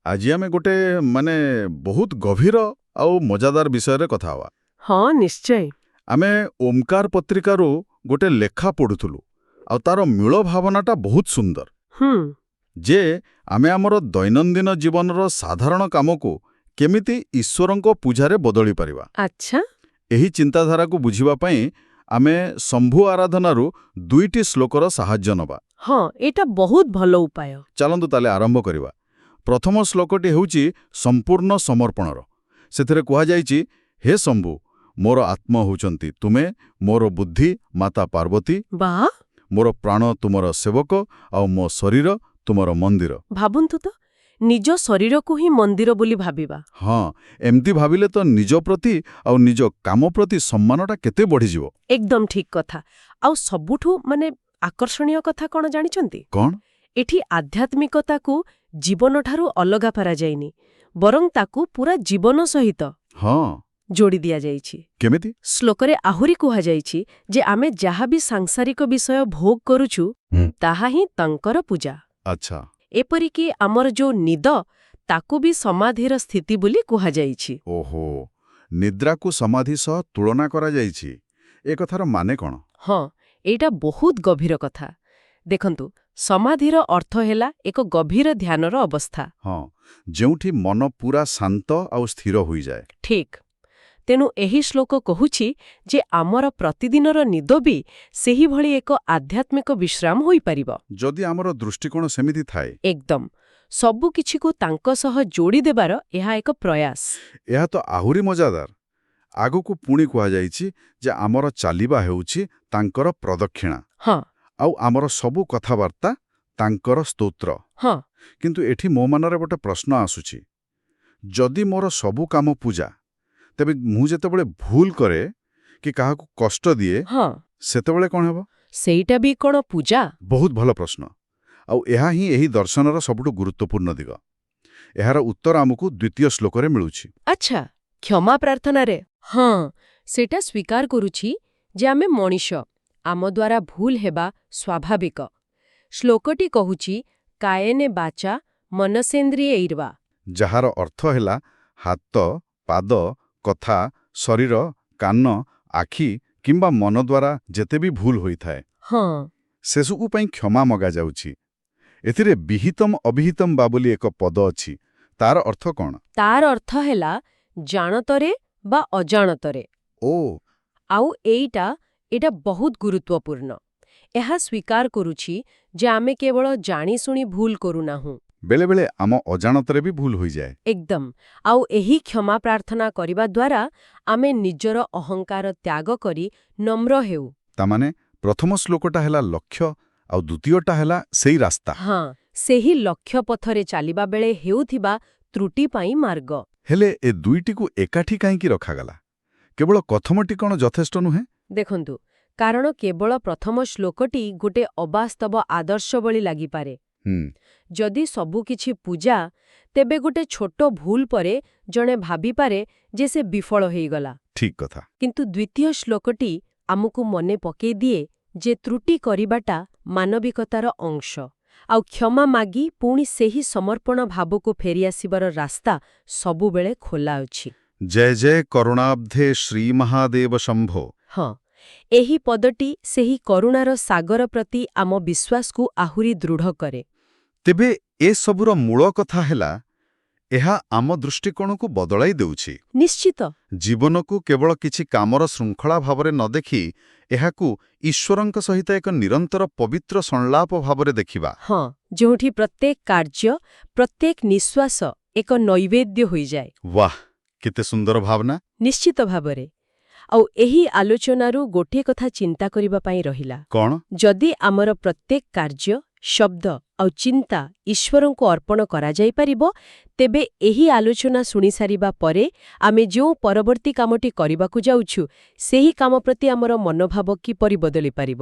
ଆଜି ଆମେ ଗୋଟେ ମାନେ ବହୁତ ଗଭୀର ଆଉ ମଜାଦାର ବିଷୟରେ କଥା ହବା। ହଁ ନିଶ୍ଚୟ। ଆମେ ଓମକାର ପତ୍ରିକାରୁ ଗୋଟେ ଲେଖା ପଢୁଥିଲୁ ଆଉ ତାର ମୂଳ ଭାବନାଟା ବହୁତ ସୁନ୍ଦର ଯେ ଆମେ ଆମର ଦୈନନ୍ଦିନ ଜୀବନର ସାଧାରଣ କାମକୁ କେମିତି ଈଶ୍ୱରଙ୍କ ପୂଜାରେ ବଦଳି ପାରିବା। ଆଚ୍ଛା। ଏହି ଚିନ୍ତାଧାରାକୁ ବୁଝିବା ପାଇଁ ଆମେ ଶମ୍ଭୁ ଆରାଧନାରୁ 2ଟି ଶ୍ଲୋକର ସାହାଯ୍ୟ ନେବା। ହଁ ଏଇଟା ବହୁତ ଭଲ ଉପାୟ। ଚାଲନ୍ତୁ ତାହେଲେ ଆରମ୍ଭ କରିବା। ପ୍ରଥମ ଶ୍ଲୋକଟି ହେଉଛି ସମ୍ପୂର୍ଣ୍ଣ ସମର୍ପଣର। ସେଥିରେ କୁହାଯାଇଛି, ହେ ଶମ୍ଭୁ, ମୋର ଆତ୍ମା ହେଉଛନ୍ତି ତୁମେ, ମୋର ବୁଦ୍ଧି ମାତା ପାର୍ବତୀ, ବାଃ, ମୋର ପ୍ରାଣ ତୁମର ସେବକ ଆଉ ମୋ ଶରୀର ତୁମର ମନ୍ଦିର। ଭାବନ୍ତୁ ତ, ନିଜ ଶରୀରକୁ ହିଁ ମନ୍ଦିର ବୋଲି ଭାବିବା। ହଁ, ଏମିତି ଭାବିଲେ ତ ନିଜ ପ୍ରତି ଆଉ ନିଜ କାମ ପ୍ରତି ସମ୍ମାନଟା କେତେ ବଢ଼ିଯିବ। ଏକଦମ ଠିକ କଥା। ଆଉ ସବୁଠୁ ଆକର୍ଷଣୀୟ କଥା କଣ ଜାଣିଛନ୍ତି? କ'ଣ? ଏଠି ଆଧ୍ୟାତ୍ମିକତାକୁ ଜୀବନଠାରୁ ଅଲଗା କରାଯାଇନି, ବରଂ ତାକୁ ପୁରା ଜୀବନ ସହିତ ହଁ। ଯୋଡ଼ି ଦିଆଯାଇଛି। କେମିତି? ଶ୍ଲୋକରେ ଆହୁରି କୁହାଯାଇଛି ଯେ ଆମେ ଯାହା ବି ସାଂସାରିକ ବିଷୟ ଭୋଗ କରୁଛୁ ତାହା ହିଁ ତାଙ୍କର ପୂଜା। ଆଚ୍ଛା। ଏପରିକି ଆମର ଯୋଉ ନିଦ, ତାକୁ ବି ସମାଧିର ସ୍ଥିତି ବୋଲି କୁହାଯାଇଛି। ଓହୋ, ନିଦ୍ରାକୁ ସମାଧି ସହ ତୁଳନା କରାଯାଇଛି। ଏ କଥାର ମାନେ କ'ଣ? ହଁ, ଏଇଟା ବହୁତ ଗଭୀର କଥା। ଦେଖନ୍ତୁ, ସମାଧିର ଅର୍ଥ ହେଲା ଏକ ଗଭୀର ଧ୍ୟାନର ଅବସ୍ଥା। ହଁ, ଯେଉଁଠି ମନ ପୁରା ଶାନ୍ତ ଆଉ ସ୍ଥିର ହୋଇଯାଏ। ଠିକ୍। ତେଣୁ ଏହି ଶ୍ଲୋକ କହୁଛି ଯେ ଆମର ପ୍ରତିଦିନର ନିଦ ବି ସେହିଭଳି ଏକ ଆଧ୍ୟାତ୍ମିକ ବିଶ୍ରାମ ହୋଇପାରିବ। ଯଦି ଆମର ଦୃଷ୍ଟିକୋଣ ସେମିତି ଥାଏ। ଏକଦମ। ସବୁକିଛିକୁ ତାଙ୍କ ସହ ଯୋଡ଼ି ଦେବାର ଏହା ଏକ ପ୍ରୟାସ। ଏହା ତ ଆହୁରି ମଜାଦାର। ଆଗକୁ ପୁଣି କୁହାଯାଇଛି ଯେ ଆମର ଚାଲିବା ହେଉଛି ତାଙ୍କର ପ୍ରଦକ୍ଷିଣା। ହଁ। ଆଉ ଆମର ସବୁ କଥାବାର୍ତ୍ତା ତାଙ୍କର ସ୍ତୋତ୍ର। ହଁ। କିନ୍ତୁ ଏଠି ମୋ ମନରେ ଗୋଟେ ପ୍ରଶ୍ନ ଆସୁଛି। ଯଦି ମୋର ସବୁ କାମ ପୂଜା, ତେବେ ମୁଁ ଯେତେବେଳେ ଭୁଲ କରେ କି କାହାକୁ କଷ୍ଟ ଦିଏ, ହଁ, ସେତେବେଳେ କ'ଣ ହେବ? ସେଇଟା ବି କ'ଣ ପୂଜା? ବହୁତ ଭଲ ପ୍ରଶ୍ନ। ଆଉ ଏହା ହିଁ ଏହି ଦର୍ଶନର ସବୁଠୁ ଗୁରୁତ୍ୱପୂର୍ଣ୍ଣ ଦିଗ। ଏହାର ଉତ୍ତର ଆମକୁ 2ୟ ଶ୍ଲୋକରେ ମିଳୁଛି। ଆଚ୍ଛା, କ୍ଷମା ପ୍ରାର୍ଥନାରେ? ହଁ, ସେଇଟା ସ୍ୱୀକାର କରୁଛି ଯେ ଆମେ ମଣିଷ, ଆମ ଦ୍ୱାରା ଭୁଲ ହେବା ସ୍ୱାଭାବିକ। ଶ୍ଲୋକଟି କହୁଛି, କାୟେନେ ବାଚା ମନସେନ୍ଦ୍ରିୟୈର୍ବା, ଯାହାର ଅର୍ଥ ହେଲା ହାତ, ପାଦ, କଥା, ଶରୀର, କାନ, ଆଖି କିମ୍ବା ମନ ଦ୍ୱାରା ଯେତେ ବି ଭୁଲ ହୋଇଥାଏ, ହଁ, ସେସବୁ ପାଇଁ କ୍ଷମା ମଗାଯାଉଛି। ଏଥିରେ ବିହିତମ ଅବିହିତମ ବା ବୋଲି ଏକ ପଦ ଅଛି। ତାର ଅର୍ଥ କ'ଣ? ତାର ଅର୍ଥ ହେଲା ଜାଣତରେ ବା ଅଜାଣତରେ। ଓ ଆଉ ଏଇଟା ବହୁତ ଗୁରୁତ୍ୱପୂର୍ଣ୍ଣ। ଏହା ସ୍ୱୀକାର କରୁଛି ଯେ ଆମେ କେବଳ ଜାଣିଶୁଣି ଭୁଲ କରୁନାହୁଁ। ବେଳେବେଳେ ଆମ ଅଜାଣତରେ ବି ଭୁଲ ହୋଇଯାଏ। ଏକଦମ। ଆଉ ଏହି କ୍ଷମା ପ୍ରାର୍ଥନା କରିବା ଦ୍ୱାରା ଆମେ ନିଜର ଅହଙ୍କାର ତ୍ୟାଗ କରି ନମ୍ର ହେଉ। ତାମାନେ ପ୍ରଥମ ଶ୍ଲୋକଟା ହେଲା ଲକ୍ଷ୍ୟ ଆଉ ଦ୍ୱିତୀୟଟା ହେଲା ସେଇ ରାସ୍ତା। ହଁ, ସେହି ଲକ୍ଷ୍ୟ ପଥରେ ଚାଲିବା ବେଳେ ହେଉଥିବା ତ୍ରୁଟି ପାଇଁ ମାର୍ଗ। ହେଲେ ଏ ଦୁଇଟିକୁ ଏକାଠି କାହିଁକି ରଖାଗଲା? କେବଳ ପ୍ରଥମଟି କ'ଣ ଯଥେଷ୍ଟ ନୁହେଁ? ଦେଖନ୍ତୁ, କାରଣ କେବଳ ପ୍ରଥମ ଶ୍ଲୋକଟି ଗୋଟେ ଅବାସ୍ତବ ଆଦର୍ଶ ଭଳି ଲାଗିପାରେ। ଯଦି ସବୁକିଛି ପୂଜା, ତେବେ ଗୋଟେ ଛୋଟ ଭୁଲ ପରେ ଜଣେ ଭାବିପାରେ ଯେ ସେ ବିଫଳ ହେଇଗଲା। ଠିକ୍ କଥା। କିନ୍ତୁ ଦ୍ୱିତୀୟ ଶ୍ଲୋକଟି ଆମକୁ ମନେ ପକେଇ ଦିଏ ଯେ ତ୍ରୁଟି କରିବାଟା ମାନବିକତାର ଅଂଶ, ଆଉ କ୍ଷମା ମାଗି ପୁଣି ସେହି ସମର୍ପଣ ଭାବକୁ ଫେରିଆସିବାର ରାସ୍ତା ସବୁବେଳେ ଖୋଲା ଅଛି। ଜୟ ଜୟ କରୁଣାବ୍ଧେ ଶ୍ରୀ ମହାଦେବ ଶମ୍ଭୋ। ହଁ, ଏହି ପଦଟି ସେହି କରୁଣାର ସାଗର ପ୍ରତି ଆମ ବିଶ୍ୱାସକୁ ଆହୁରି ଦୃଢ଼ କରେ। ତେବେ ଏସବୁର ମୂଳ କଥା ହେଲା, ଏହା ଆମ ଦୃଷ୍ଟିକୋଣକୁ ବଦଳାଇ ଦେଉଛି। ନିଶ୍ଚିତ। ଜୀବନକୁ କେବଳ କିଛି କାମର ଶୃଙ୍ଖଳା ଭାବରେ ନ ଦେଖି ଏହାକୁ ଈଶ୍ୱରଙ୍କ ସହିତ ଏକ ନିରନ୍ତର ପବିତ୍ର ସଂଳାପ ଭାବରେ ଦେଖିବା। ହଁ, ଯେଉଁଠି ପ୍ରତ୍ୟେକ କାର୍ଯ୍ୟ, ପ୍ରତ୍ୟେକ ନିଶ୍ୱାସ ଏକ ନୈବେଦ୍ୟ ହୋଇଯାଏ। ବାଃ, କେତେ ସୁନ୍ଦର ଭାବନା। ନିଶ୍ଚିତ ଭାବରେ। ଆଉ ଏହି ଆଲୋଚନାରୁ ଗୋଟିଏ କଥା ଚିନ୍ତା କରିବା ପାଇଁ ରହିଲା। କ'ଣ? ଯଦି ଆମର ପ୍ରତ୍ୟେକ କାର୍ଯ୍ୟ, ଶବ୍ଦ ଆଉ ଚିନ୍ତା ଈଶ୍ୱରଙ୍କୁ ଅର୍ପଣ କରାଯାଇପାରିବ, ତେବେ ଏହି ଆଲୋଚନା ଶୁଣିସାରିବା ପରେ ଆମେ ଯେଉଁ ପରବର୍ତ୍ତୀ କାମଟି କରିବାକୁ ଯାଉଛୁ, ସେହି କାମ ପ୍ରତି ଆମର ମନୋଭାବ କିପରି ବଦଳି ପାରିବ?